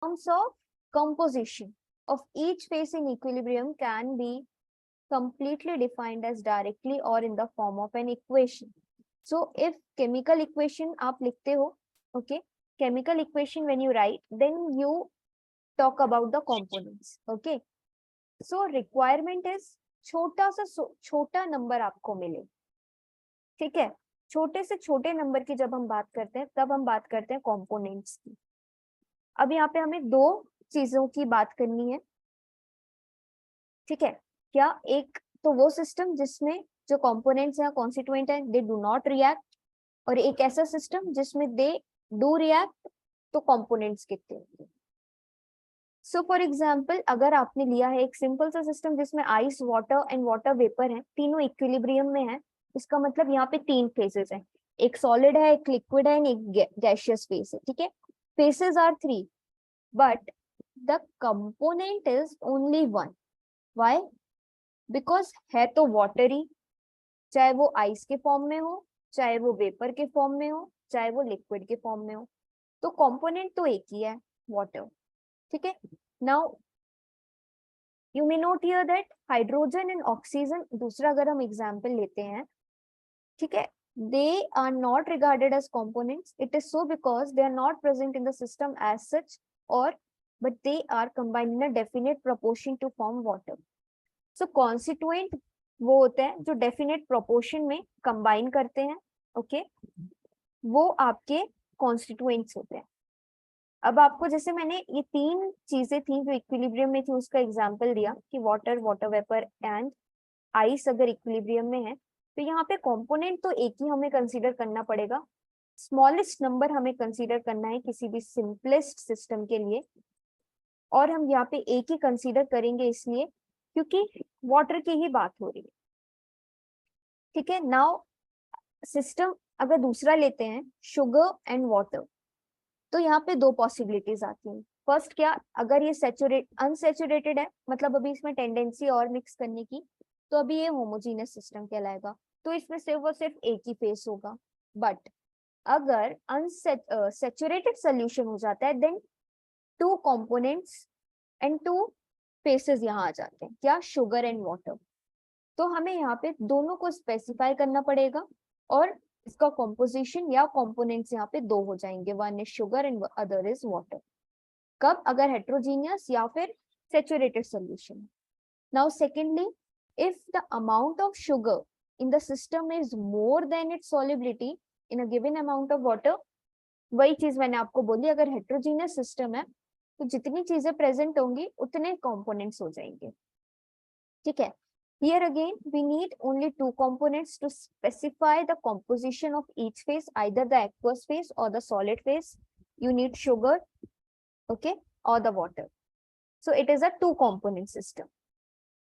terms of composition of each phase in equilibrium can be completely defined as directly or in the form of an equation. So if chemical equation आप लिखते हो, okay, chemical equation when you write, then you talk about the components, okay. So requirement is छोटा सा छोटा number आपको मिले, ठीक है. छोटे से छोटे नंबर की जब हम बात करते हैं तब हम बात करते हैं कंपोनेंट्स की. अब यहाँ पे हमें दो चीजों की बात करनी है, ठीक है. क्या एक तो वो सिस्टम जिसमें जो कंपोनेंट्स या कॉन्स्टिट्यूएंट है दे डू नॉट रिएक्ट, और एक ऐसा सिस्टम जिसमें दे डू रिएक्ट, तो कंपोनेंट्स कितने होंगे. सो फॉर एग्जांपल अगर आपने लिया है एक सिंपल सा सिस्टम जिसमें ice, water and water vapour है, तीनों इक्विलिब्रियम में है, इसका मतलब यहाँ पे तीन फेजेस हैं, एक सॉलिड है, एक लिक्विड है, एक गैसियस फेज है, ठीक है. Phases are three but the component is only one. Why? Because है तो वाटर ही, चाहे वो आइस के फॉर्म में हो, चाहे वो वेपर के फॉर्म में हो, चाहे वो लिक्विड के फॉर्म में हो, तो कंपोनेंट तो एक ही है, वाटर, ठीक है. Now you may note here that hydrogen and oxygen, दूसरा अगर हम एग्जांपल लेते हैं, ठीक है, they are not regarded as components. It is so because they are not present in the system as such, or but they are combined in a definite proportion to form water. So constituent वो होते हैं जो definite proportion में combine करते हैं, okay, वो आपके constituents होते हैं. अब आपको जैसे मैंने ये तीन चीजें थी जो इक्विलिब्रियम में थी उसका एग्जांपल दिया कि water, water vapour and ice अगर इक्विलिब्रियम में है, तो यहाँ पे कंपोनेंट तो एक ही हमें कंसीडर करना पड़ेगा, स्मॉलेस्ट नंबर हमें कंसीडर करना है किसी भी सिंपलेस्ट सिस्टम के लिए, और हम यहाँ पे एक ही कंसीडर करेंगे इसलिए क्योंकि वाटर की ही बात हो रही है, ठीक है. नाउ सिस्टम अगर दूसरा लेते हैं, शुगर एंड वाटर, तो यहाँ पे दो पॉसिबिलिटीज आती हैं. फर्स्ट क्या, अगर ये अनसेचुरेटेड है, मतलब अभी इसमें टेंडेंसी और मिक्स करने की, तो अभी ये होमोजीनियस सिस्टम कहलाएगा, तो इसमें सिर्फ और सिर्फ एक ही फेस होगा. बट अगर अनसेचुरेटेड सोल्यूशन हो जाता है, then two components and two phases यहाँ आ जाते हैं, क्या, शुगर एंड वाटर. तो हमें यहाँ पे दोनों को स्पेसिफाई करना पड़ेगा और इसका कॉम्पोजिशन या कंपोनेंट्स यहाँ पे दो हो जाएंगे, one is sugar and other is water. कब? अगर हेट्रोजीनियस या फिर saturated solution. Now secondly, if the amount of sugar in the system is more than its solubility in a given amount of water, वही चीज मैंने आपको बोली, अगर हेट्रोजीनियस सिस्टम है तो जितनी चीजें प्रेजेंट होंगी उतने कंपोनेंट्स हो जाएंगे, ठीक है. Here again we need only two components to specify the composition of each phase, either the aqueous phase or the solid phase. You need sugar, okay, or the water. So it is a two component system.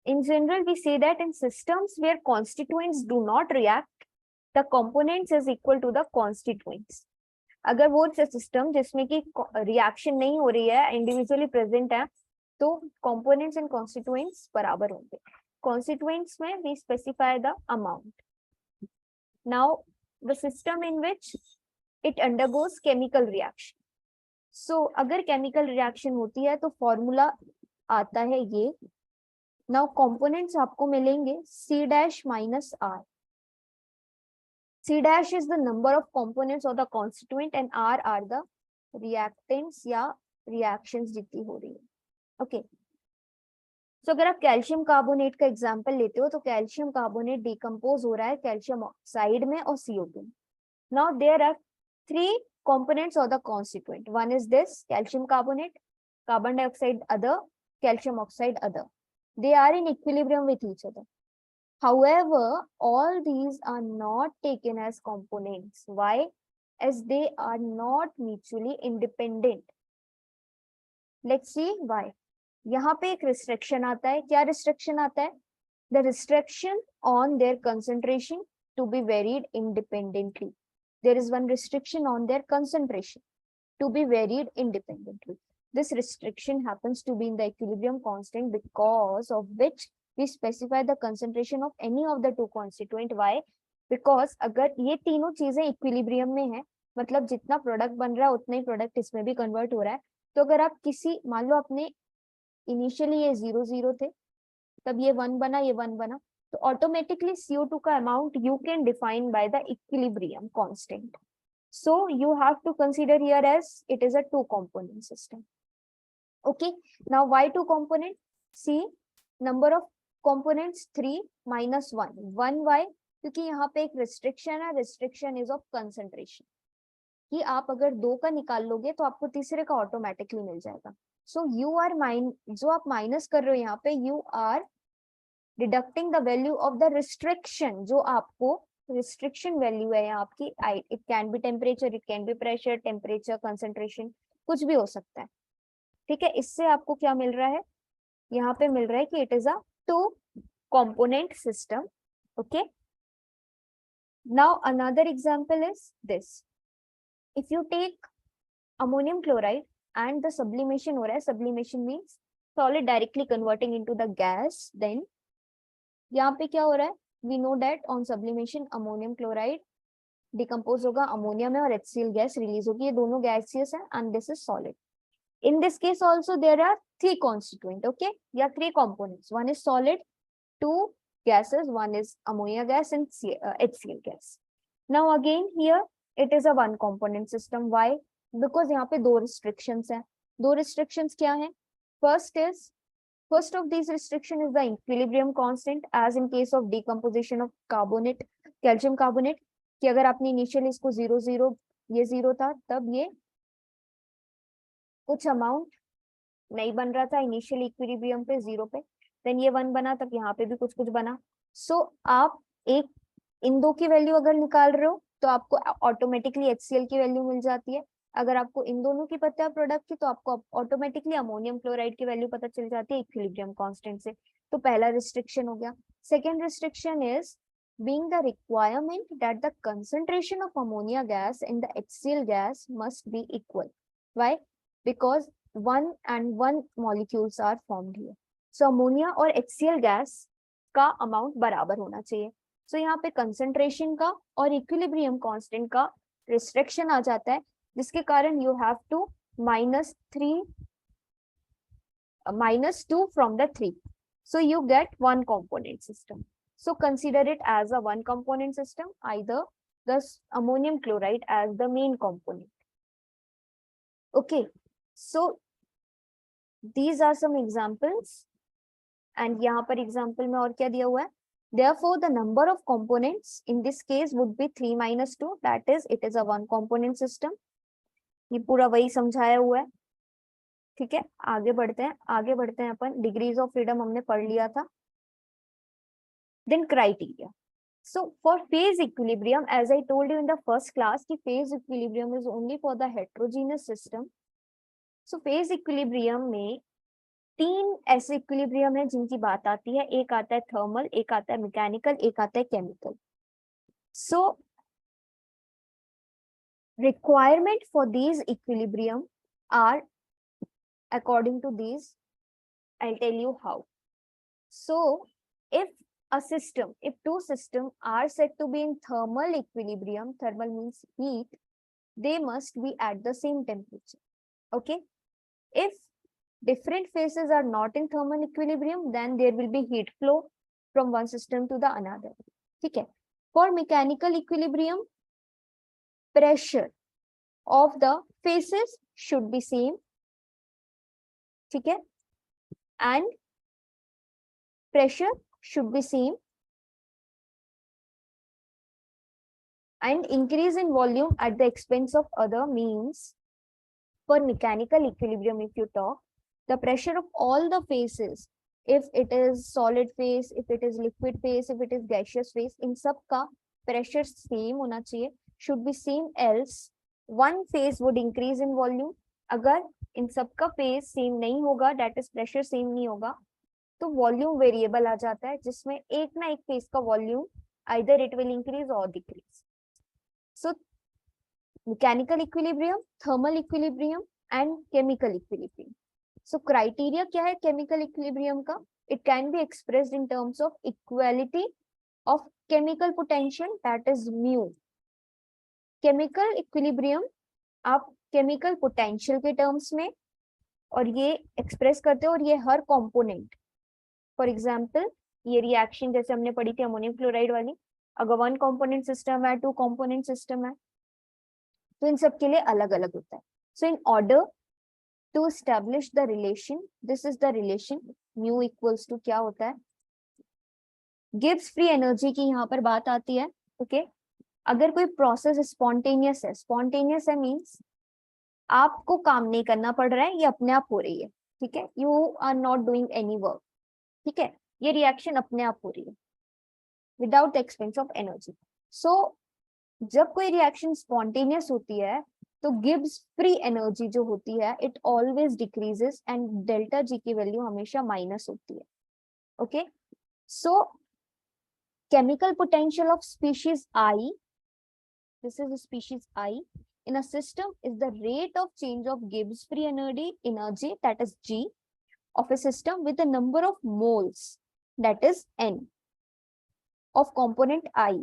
In general, we say that in systems where constituents do not react, the components is equal to the constituents. अगर वो system जिसमें की reaction नहीं हो रही है, individually present है, तो कंपोनेंट्स एंड कॉन्स्टिट्यूएंट्स बराबर होंगे. कॉन्स्टिट्यूएंट्स में we specify the amount. Now the system in which it undergoes chemical reaction. So अगर chemical reaction होती है तो फॉर्मूला आता है ये. Now components आपको मिलेंगे C dash minus R. C dash is the number of components of the constituent and R are the reactants या reactions जितनी हो रही है, okay. So अगर आप कैल्शियम कार्बोनेट का एग्जांपल लेते हो तो कैल्शियम कार्बोनेट डिकम्पोज हो रहा है कैल्शियम ऑक्साइड में और CO2. Now there are three components of the constituent. One is this calcium carbonate, carbon dioxide other, calcium oxide other. They are in equilibrium with each other. However, all these are not taken as components. Why? As they are not mutually independent. Let's see why. यहाँ पे एक restriction आता है. क्या restriction आता है? The restriction on their concentration to be varied independently. There is one restriction on their concentration to be varied independently. This restriction happens to be in the equilibrium constant, because of which we specify the concentration of any of the two constituent. Why? Because अगर ये तीनों चीजें equilibrium में है, मतलब जितना product बन रहा है उतना ही प्रोडक्ट इसमें भी कन्वर्ट हो रहा है, तो अगर आप किसी, मान लो आपने इनिशियली ये 0 0 थे, तब ये 1 बना, ये 1 बना, तो ऑटोमेटिकली CO2 का amount you can define by the equilibrium constant. So you have to consider here as it is a two component system. Okay, now why two component? See, number of components 3 minus 1. 1 why? क्योंकि यहाँ पे एक restriction है, restriction is of concentration, कि आप अगर 2 का निकाल लोगे तो आपको तीसरे का ऑटोमेटिकली मिल जाएगा. So you are जो आप माइनस कर रहे हो यहाँ पे, you are deducting the value of the restriction, जो आपको restriction value है यहाँ आपकी. It can be temperature, it can be pressure, temperature, concentration, कुछ भी हो सकता है. ठीक है, इससे आपको क्या मिल रहा है, यहाँ पे मिल रहा है कि it is a two component system. Okay, now another example is this. If you take ammonium chloride and the sublimation हो रहा है, sublimation means solid directly converting into the gas, then यहाँ पे क्या हो रहा है, we know that on sublimation ammonium chloride decompose होगा अमोनिया में और HCl गैस रिलीज होगी. ये दोनों gaseous है and this is solid. In this case also there are three constituent, okay, या three components. One is solid, two gases, one is ammonia gas and HCl gas. Now again here it is a one component system. Why? Because यहाँ पे दो restrictions हैं. दो restrictions क्या हैं? First of these restriction is the equilibrium constant, as in case of decomposition of carbonate, calcium carbonate, कि अगर आपने initially इसको 0 0 ये 0 था, तब ये कुछ अमाउंट नहीं बन रहा था इनिशियल इक्विलिब्रियम पे 0 पे, देन ये 1 बना, तब यहाँ पे भी कुछ कुछ बना. सो आप एक इन दो की वैल्यू अगर निकाल रहे हो तो आपको ऑटोमेटिकली HCl की वैल्यू मिल जाती है. अगर आपको इन दोनों की पता है प्रोडक्ट की, तो आपको ऑटोमेटिकली अमोनियम क्लोराइड की वैल्यू पता चल जाती है इक्विलिब्रियम कांस्टेंट से. तो पहला रिस्ट्रिक्शन हो गया. Second restriction is being the requirement that the concentration of ammonia gas and the HCl gas must be equal. Why? Because one and one molecules are formed here. So ammonia और HCl gas का amount बराबर होना चाहिए. So यहाँ पे concentration का और equilibrium constant का restriction आ जाता है, जिसके कारण you have to minus 2 from the 3. So you get one component system. So consider it as a one component system, either the ammonium chloride as the main component. Okay, so these are some examples, and यहाँ पर example में और क्या दिया हुआ है? Therefore, the number of components in this case would be 3 minus 2. That is, it is a one component system. ये पूरा वही समझाया हुआ है. ठीक है, आगे बढ़ते हैं अपन. डिग्रीज ऑफ फ्रीडम हमने पढ़ लिया था. Then criteria. So for phase equilibrium, as I told you in the first class, कि phase equilibrium is only for the heterogeneous system. So phase equilibrium में तीन ऐसे इक्विलिब्रियम है जिनकी बात आती है. एक आता है थर्मल, एक आता है मैकेनिकल, एक आता है chemical. So requirement for these equilibrium are according to these. I'll tell you how. So if two systems are said to be in thermal equilibrium, thermal means heat, they must be at the same temperature. Okay, if different phases are not in thermal equilibrium, then there will be heat flow from one system to the another. Okay, for mechanical equilibrium, pressure of the phases should be same. Okay, and pressure should be same, and increase in volume at the expense of other means. For mechanical equilibrium, if you talk, the pressure of all the phases, if it is solid phase, if it is liquid phase, if it is gaseous phase, in सब का pressure same होना चाहिए, should be same, else one phase would increase in volume. अगर इन सब का phase same नहीं होगा, that is pressure same नहीं होगा, तो वॉल्यूम वेरिएबल आ जाता है, जिसमें एक ना एक फेज का volume either it will increase or decrease. So mechanical equilibrium, thermal equilibrium and chemical equilibrium. So criteria क्या है chemical equilibrium का? It can be expressed in terms of equality of chemical potential, that is mu. Chemical equilibrium आप chemical potential के terms में और ये express करते हैं, और ये हर कंपोनेंट, फॉर एग्जांपल ये रिएक्शन जैसे हमने पढ़ी थी अमोनियम क्लोराइड वाली, अगर 1 कंपोनेंट सिस्टम है, 2 कंपोनेंट सिस्टम है, तो इन सब के लिए अलग अलग होता है. So in order to establish the relation, this is the relation mu equals to क्या होता है, गिब्स फ्री एनर्जी की यहाँ पर बात आती है. ओके अगर कोई प्रोसेस स्पॉन्टेनियस है मीन्स आपको काम नहीं करना पड़ रहा है, ये अपने आप हो रही है. ठीक है, you are not doing any work. ठीक है, ये रिएक्शन अपने आप हो रही है without the expense of energy. So जब कोई रिएक्शन स्पॉन्टेनियस होती है तो गिब्स फ्री एनर्जी जो होती है it always decreases and delta G की वैल्यू हमेशा माइनस होती है. Okay so chemical potential of species I, this is species I, in a system is the rate of change of Gibbs free energy that is G of a system with the number of moles that is N of component I.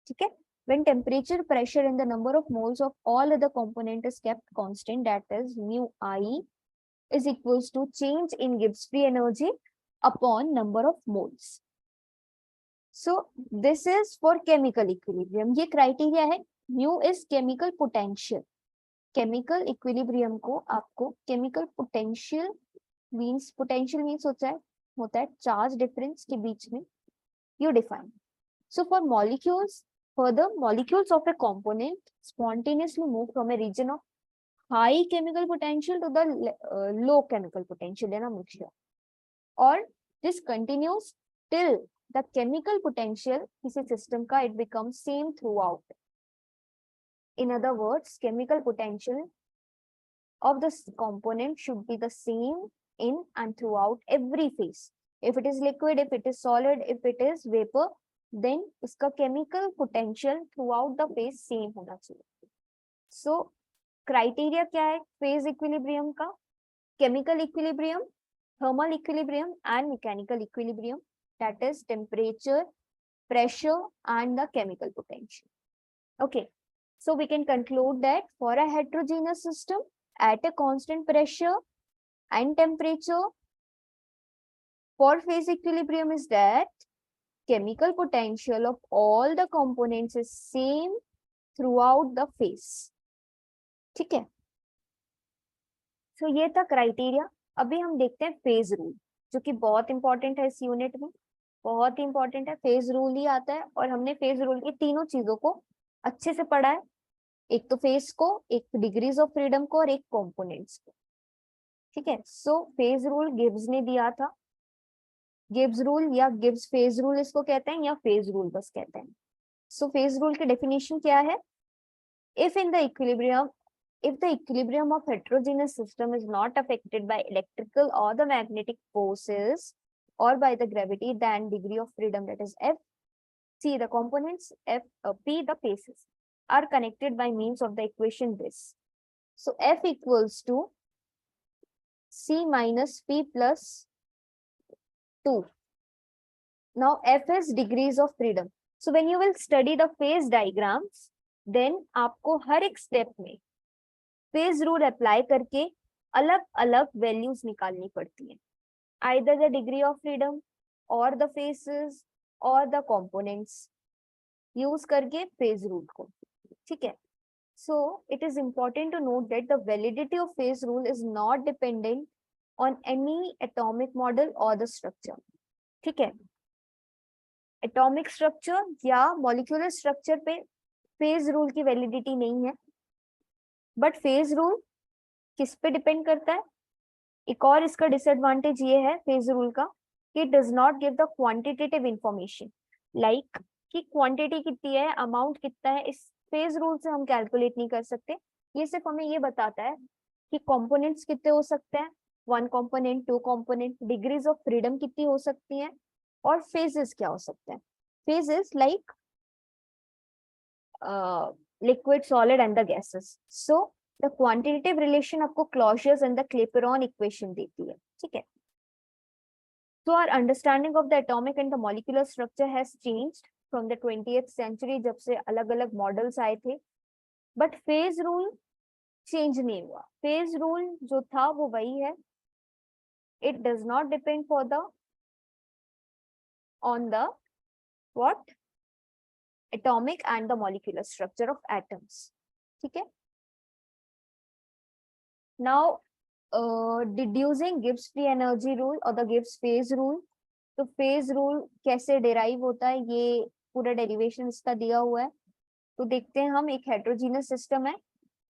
ठीक है, when temperature, pressure and the number of moles of all other component is kept constant, that is mu I is equals to change in Gibbs free energy upon number of moles. So this is for chemical equilibrium. ये criteria है. mu is chemical potential. chemical equilibrium को आपको chemical potential means होता है charge difference के बीच में you define. So for molecules, further molecules of a component spontaneously move from a region of high chemical potential to the low chemical potential in a mixture, or this continues till the chemical potential किसी system का it becomes same throughout. In other words, chemical potential of the component should be the same in and throughout every phase. If it is liquid, if it is solid, if it is vapor, then इसका chemical potential throughout the phase same होना चाहिए. So criteria क्या है phase equilibrium का? Chemical equilibrium, thermal equilibrium and mechanical equilibrium, that is temperature, pressure and the chemical potential. Okay, so we can conclude that for a heterogeneous system at a constant pressure and temperature, for phase equilibrium is that chemical potential of all the components is same throughout the phase. ठीक है, so ये था criteria. अभी हम देखते हैं phase rule, जो कि बहुत इंपॉर्टेंट है इस यूनिट में, बहुत ही इंपॉर्टेंट है. फेज रूल ही आता है और हमने फेज रूल की तीनों चीजों को अच्छे से पढ़ा है, एक तो फेज को, एक डिग्रीज ऑफ फ्रीडम को और एक कंपोनेंट्स को. ठीक है, सो फेज रूल गिब्स ने दिया था. गिब्स रूल या गिब्स फेज रूल इसको कहते हैं, या फेज रूल बस कहते हैं. सो फेज रूल की डेफिनेशन क्या है? If in the equilibrium, if the equilibrium of heterogeneous system is not affected by electrical or the magnetic forces or by the gravity, then degree of freedom, that is F, C the components, P the phases, are connected by means of the equation this. So F equals to C minus P plus 2. Now F is degrees of freedom. So when you will study the phase diagrams, then आपको हर एक step में phase rule apply करके अलग अलग values निकालनी पड़ती है, either the degree of freedom और द फेसेस और द कंपोनेंट्स यूज करके फेज रूल को. ठीक है, so it is important to note that the validity of phase rule is not dependent on any atomic model और the structure. ठीक है, atomic structure या मॉलिक्यूलर स्ट्रक्चर पे फेज रूल की वैलिडिटी नहीं है, बट फेज रूल किस पे डिपेंड करता है? एक और इसका डिसएडवांटेज ये है फेज रूल का कि it does not give the quantitative information, like कि क्वांटिटी कितनी है, अमाउंट कितना है, इस फेज रूल से हम कैलकुलेट नहीं कर सकते. ये सिर्फ हमें ये बताता है कि कंपोनेंट्स कितने हो सकते हैं, 1 component, 2 component, degrees of freedom कितनी हो सकती हैं, और फेजेस क्या हो सकते हैं. Phases like liquid, solid and the gases. So the quantitative relation आपको Clausius and the Clapeyron equation देती है. ठीक है, so our understanding of the atomic and the molecular structure has changed from the 20th century, जब से अलग अलग models आए थे, बट फेज रूल चेंज नहीं हुआ. फेज रूल जो था वो वही है it does not depend for the on the what atomic and the molecular structure of atoms. ठीक है. Now deducing Gibbs free energy rule or the Gibbs phase rule. तो phase rule कैसे derive होता है, ये पूरा derivation इसका दिया हुआ है. तो देखते हैं हम, एक heterogeneous system है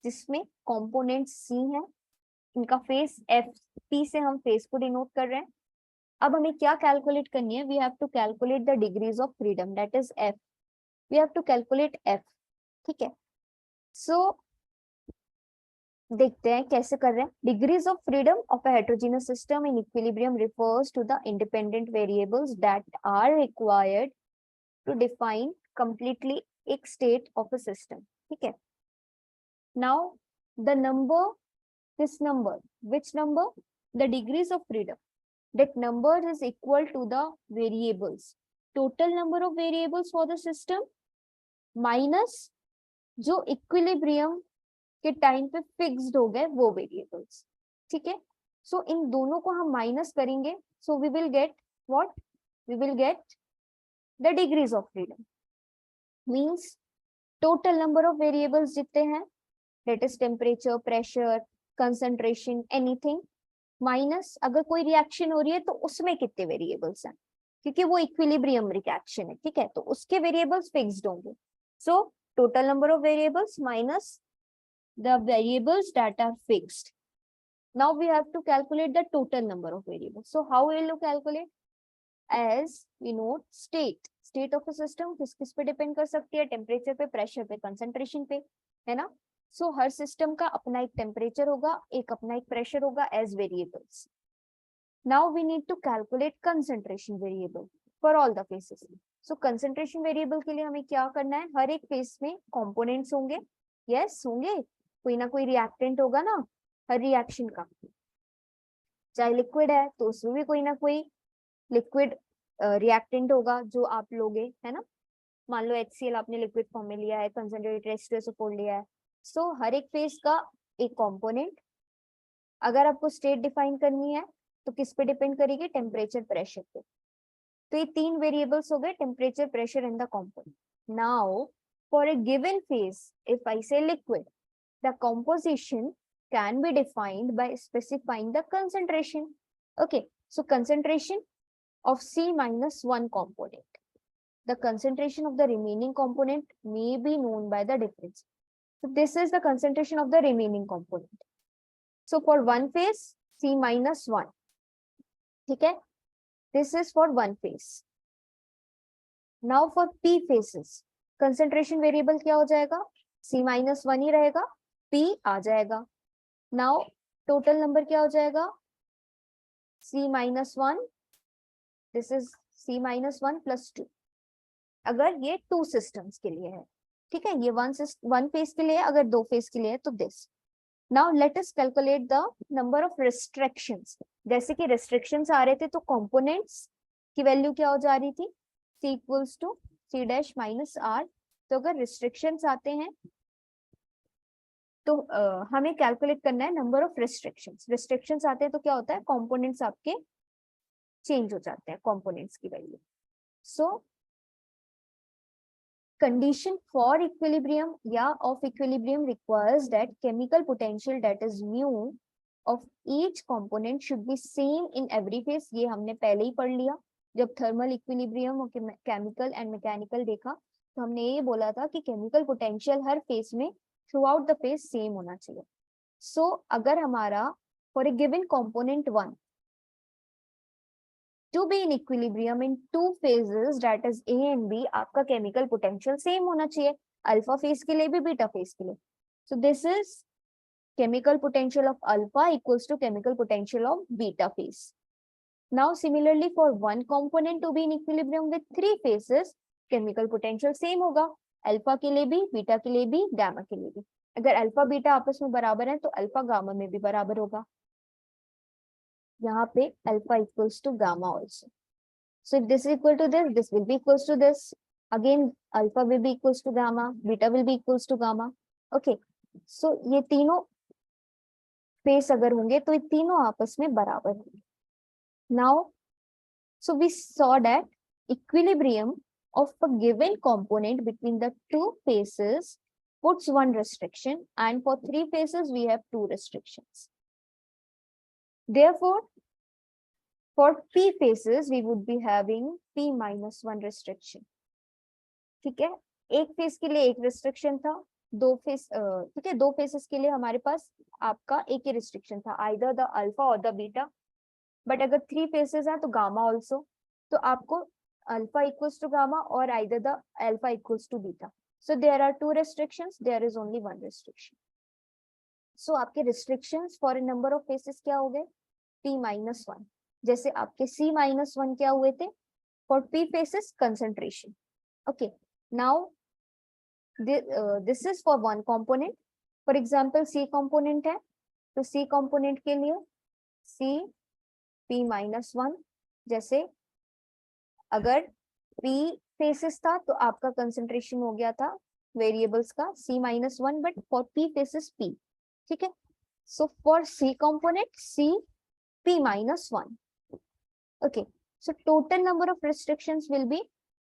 जिसमें components C हैं, इनका phase F, P से हम phase को denote कर रहे हैं. अब हमें क्या calculate करनी है? We have to calculate the degrees of freedom, that is F. We have to calculate F. ठीक है. So देखते हैं कैसे कर रहे हैं. Degrees of freedom of a heterogeneous system in equilibrium refers to the independent variables that are required to define completely एक state of a system. ठीक है. Now the number, this number, which number? The degrees of freedom. That number is equal to the variables, total number of variables for the system minus जो equilibrium के time पे fixed हो गए वो variables. ठीक है. सो इन दोनों को हम माइनस करेंगे. So we will get what? We will get the degrees of freedom. Means total number of variables जितने हैं, that is temperature, pressure, concentration, anything, minus अगर कोई रिएक्शन हो रही है तो उसमें कितने वेरिएबल्स हैं, क्योंकि वो इक्विलिब्रियम रिएक्शन है. ठीक है. तो उसके वेरिएबल्स फिक्स्ड होंगे. So total number of variables minus the variables that are fixed. Now we have to calculate the total number of variables. So how will you calculate? As we know, state of a system किस पे depend कर सकती है? Temperature पे, pressure पे, concentration पे, है ना. सो हर सिस्टम का अपना एक टेम्परेचर होगा, एक अपना एक प्रेशर होगा as variables. Now we need to calculate concentration variable for all the phases. So concentration variable के लिए हमें क्या करना है? हर एक फेस में कंपोनेंट्स होंगे. यस होंगे. कोई ना कोई रिएक्टेंट होगा ना हर रिएक्शन का. चाहे लिक्विड है तो उसमें भी कोई ना कोई लिक्विड रिएक्टेंट होगा जो आप लोगे, है ना. मान लो HCl आपने लिक्विड फॉर्म में लिया है, कंसंट्रेटेड H2SO4 लिया है. सो हर एक फेज का एक कंपोनेंट. अगर आपको स्टेट डिफाइन करनी है तो किस पे डिपेंड करेगी? टेम्परेचर, प्रेशर पे. तो ये तीन वेरिएबल्स हो गए, temperature, pressure and the component. Now for a given phase, if I से liquid, the composition can be defined by specifying the concentration. Okay, so concentration of C minus one component. The concentration of the remaining component may be known by the difference. So this is the concentration of the remaining component. So for one phase, C minus one. ठीक है. This is for one phase. Now for P phases, concentration variable क्या हो जाएगा? C minus one ही रहेगा, P आ जाएगा. Now total number क्या हो जाएगा? C minus one. This is C minus one plus two, अगर ये टू सिस्टम्स के लिए है. ठीक है. ये वन फेज के लिए, अगर दो फेज के लिए है तो this. Now let us calculate the number of restrictions. जैसे कि रिस्ट्रिक्शंस आ रहे थे तो कंपोनेंट्स की वैल्यू क्या हो जा रही थी? C equals to C dash minus R. तो अगर रिस्ट्रिक्शंस आते हैं तो हमें कैलकुलेट करना है नंबर ऑफ रिस्ट्रिक्शंस. रिस्ट्रिक्शंस आते हैं तो क्या होता है? कंपोनेंट्स आपके चेंज हो जाते हैं, कंपोनेंट्स की value. So condition for equilibrium या of equilibrium requires that chemical potential that is mu of each component should be same in every phase. ये हमने पहले ही पढ़ लिया जब थर्मल इक्विलिब्रियम और केमिकल एंड मैकेनिकल देखा. तो हमने ये बोला था कि केमिकल पोटेंशियल हर फेज में throughout the phase सेम होना चाहिए. सो अगर हमारा for a given component 1 to be in equilibrium in two phases that is A and B, आपका केमिकल पोटेंशियल सेम होना चाहिए, अल्फा फेज के लिए भी, बीटा फेज के लिए. So this is chemical potential of alpha equals to chemical potential of beta phase. Now similarly for one component to be in equilibrium with three phases, chemical potential same होगा, alpha के लिए भी, beta के लिए भी, gamma के लिए भी. अगर अल्फा बीटा आपस में बराबर है तो अल्फा गामा में भी बराबर होगा. यहाँ पे alpha equals to gamma also. So if this is equal to this, this will be equals to this. Again alpha will be equals to gamma, beta will be equals to gamma. Okay. So ये तीनों face अगर होंगे तो ये तीनों आपस में बराबर होंगे. Now, so we saw that equilibrium of a given component between the two phases puts one restriction, and for three phases we have two restrictions. Therefore, for p phases we would be having p minus 1 restriction. ठीक है, एक phase के लिए एक restriction था, दो phase ठीक है, दो फेसेस के लिए हमारे पास आपका एक ही रिस्ट्रिक्शन था, आइदर द अल्फा और द बीटा. बट अगर थ्री फेसेस हैं तो गामा ऑल्सो, तो आपको अल्फा इक्वल्स टू गामा और either the alpha equals to beta. So there are two restrictions, there is only one restriction. So आपके restrictions for a number of phases क्या हो गए, p minus 1. जैसे आपके c minus 1 क्या हुए थे for p faces, concentration. Okay, now this is for one component. For example c component है, तो c कंपोनेंट के लिए c p माइनस 1. जैसे अगर p फेसेस था तो आपका कंसंट्रेशन हो गया था वेरिएबल्स का c minus 1, but for p faces p. ठीक है, so for c component c p minus 1. Okay, so total number of restrictions will be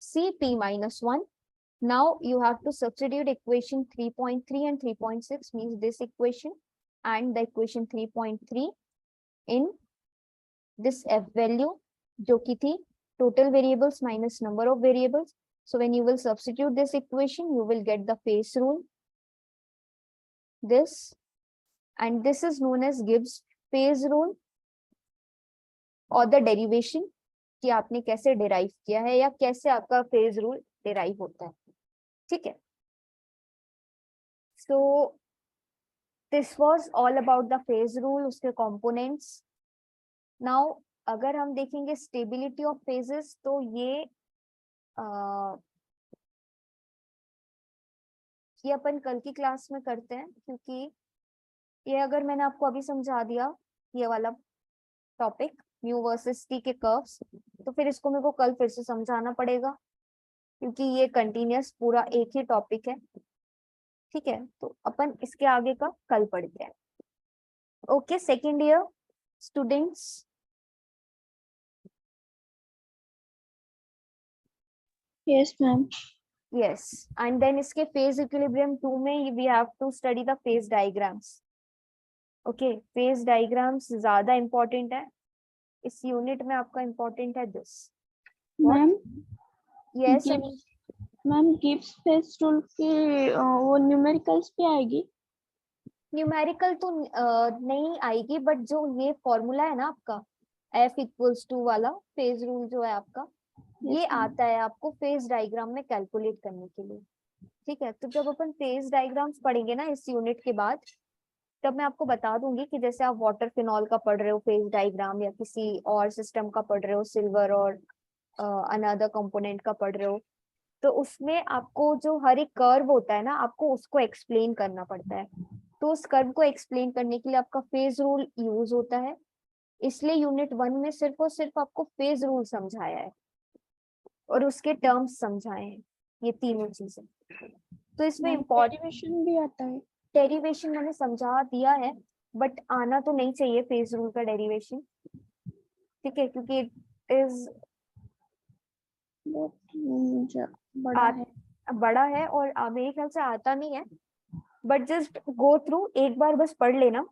c p minus 1. Now you have to substitute equation 3.3 and 3.6, means this equation and the equation 3.3 in this f value जो की थी total variables minus number of variables. So when you will substitute this equation, you will get the phase rule, this, and this is known as Gibbs phase rule और the derivation, कि आपने कैसे derive किया है या कैसे आपका phase rule derive होता है. ठीक है, so this was all about the phase rule, उसके कंपोनेंट्स. नाउ अगर हम देखेंगे स्टेबिलिटी ऑफ फेजेस, तो ये अपन कल की क्लास में करते हैं, क्योंकि ये अगर मैंने आपको अभी समझा दिया ये वाला टॉपिक म्यू वर्सेस टी के कर्व्स, तो फिर इसको मेरे को कल फिर से समझाना पड़ेगा, क्योंकि ये कंटिन्यूअस पूरा एक ही टॉपिक है. ठीक है, तो अपन इसके आगे का कल पढ़ते हैं. Okay, second year students. Yes ma'am. Yes, and then इसके फेज इक्विलिब्रियम 2 में we have to study the phase diagrams. Okay, phase diagrams ज्यादा इंपॉर्टेंट है इस यूनिट में, आपका इंपॉर्टेंट है this. Ma'am yes ma'am, Gibbs phase rule की वो न्यूमेरिकल्स पे आएगी? न्यूमेरिकल तो नहीं आएगी, बट जो ये फॉर्मूला है ना आपका F इक्वल्स टू वाला फेज रूल जो है आपका, ये आता है आपको फेज डायग्राम में कैलकुलेट करने के लिए. ठीक है, तो जब अपन फेज डायग्राम्स पढ़ेंगे ना इस यूनिट के बाद, तब मैं आपको बता दूंगी कि जैसे आप वाटर फिनॉल का पढ़ रहे हो फेज डायग्राम, या किसी और सिस्टम का पढ़ रहे हो, सिल्वर और अनदर कंपोनेंट का पढ़ रहे हो, तो उसमें आपको जो हर एक कर्व होता है ना, आपको उसको एक्सप्लेन करना पड़ता है. तो उस कर्व को एक्सप्लेन करने के लिए आपका फेज रूल यूज होता है. इसलिए यूनिट 1 में सिर्फ और सिर्फ आपको फेज रूल समझाया है और उसके टर्म्स समझाए हैं, ये तीनों चीजें. तो इसमें डेरिवेशन भी आता है? डेरिवेशन मैंने समझा दिया है, बट आना तो नहीं चाहिए फेज रूल का डेरिवेशन. ठीक है, क्योंकि इट इज बड़ा है और मेरे ख्याल से आता नहीं है, बट जस्ट गो थ्रू, एक बार बस पढ़ लेना.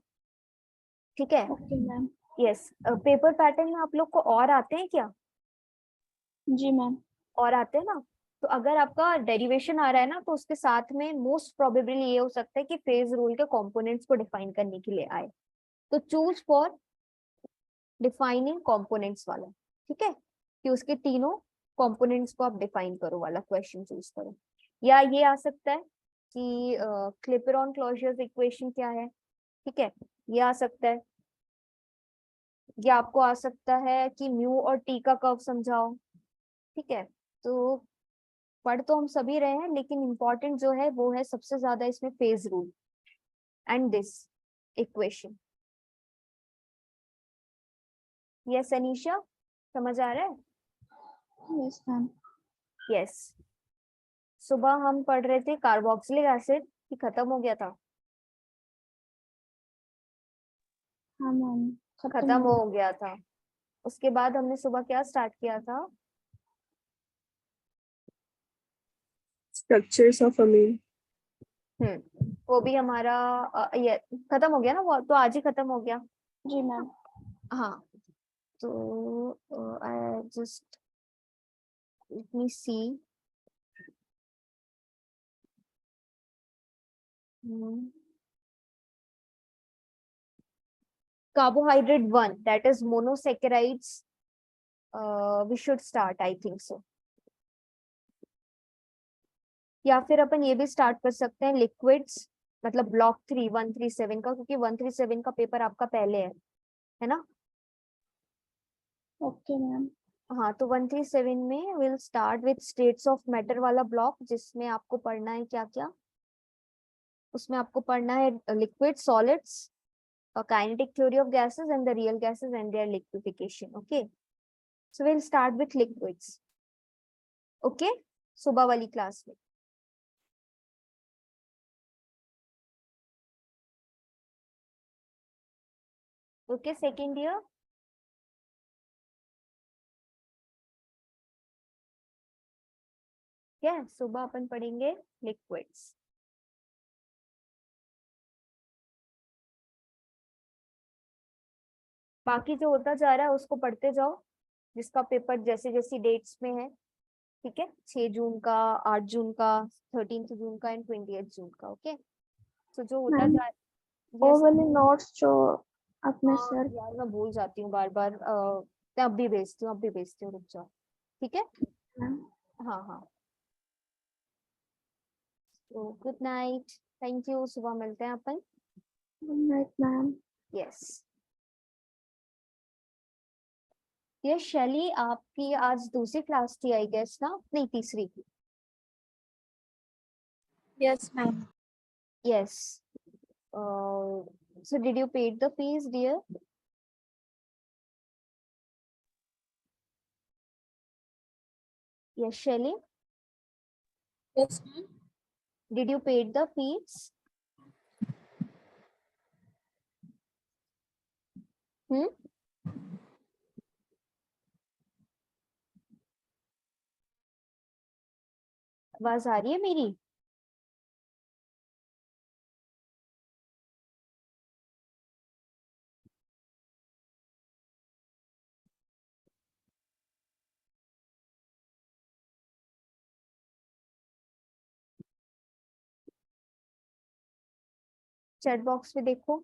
ठीक है. Okay ma'am. Yes, paper pattern में आप लोग को और आते हैं क्या? जी मैम. और आते हैं ना, तो अगर आपका डेरिवेशन आ रहा है ना, तो उसके साथ में मोस्ट प्रोबेबली ये हो सकता है कि फेज रूल के कंपोनेंट्स को डिफाइन करने के लिए आए. तो चूज फॉर डिफाइनिंग कंपोनेंट्स वाला. ठीक है, कि उसके तीनों कंपोनेंट्स को आप डिफाइन करो वाला क्वेश्चन चूज करो. या ये आ सकता है कि क्लिपरॉन क्लोजर्स इक्वेशन क्या है. ठीक है, ये आ सकता है, या आपको आ सकता है कि म्यू और टी का कर्व समझाओ. ठीक है, तो पढ़ तो हम सभी रहे हैं, लेकिन इंपॉर्टेंट जो है वो है सबसे ज्यादा इसमें phase rule and this equation. Yes Anisha, समझ आ रहा है? Yes ma'am. यस, सुबह हम पढ़ रहे थे कार्बोक्सिलिक एसिड, कि खत्म हो गया था? हाँ मैम, खत्म हो गया था. उसके बाद हमने सुबह क्या स्टार्ट किया था? Structures of amine. वो भी हमारा ये खत्म हो गया ना, वो तो आज ही खत्म हो गया। जी मैम। हाँ, तो I just let me see. Carbohydrate 1, that is monosaccharides. We should start, I think so. या फिर अपन ये भी स्टार्ट कर सकते हैं लिक्विड्स, मतलब ब्लॉक 3 137 का, क्योंकि 137 का पेपर आपका पहले है ना? Okay ma'am. हाँ, तो 137 में will start with states of matter वाला ब्लॉक, जिसमें आपको पढ़ना है क्या क्या? उसमें आपको पढ़ना है liquid, solids, kinetic theory of gases and the real gases and their liquefaction. Okay, so we'll start with liquids. Okay, सुबह वाली क्लास में। Okay, second year. क्या सुबह अपन पढ़ेंगे लिक्विड्स। बाकी जो होता जा रहा है उसको पढ़ते जाओ, जिसका पेपर जैसे जैसी डेट्स में है, ठीक है? 6 जून का, 8 जून का, 13 जून का एंड 28 जून का। ओके, तो जो होता मैम, जा वो yes, वाले नोट्स जो अपने हाँ सर। यार मैं भूल जाती हूँ बार बार, मैं अब भी भेजती हूँ, अब भी भेजती हूँ, रुक जाओ, ठीक है? मैम, हाँ हाँ, तो गुड नाइट, थैंक यू, सुबह मिलते हैं अपन। Good night ma'am. यस, ये शैली आपकी आज दूसरी क्लास थी आई गेस ना? नहीं, तीसरी। Yes, ma'am. Yes, so did you paid the fees, dear? Yes, Shelly, Yes, ma'am. did you paid the fees? आवाज आ रही है मेरी? चैट बॉक्स में देखो।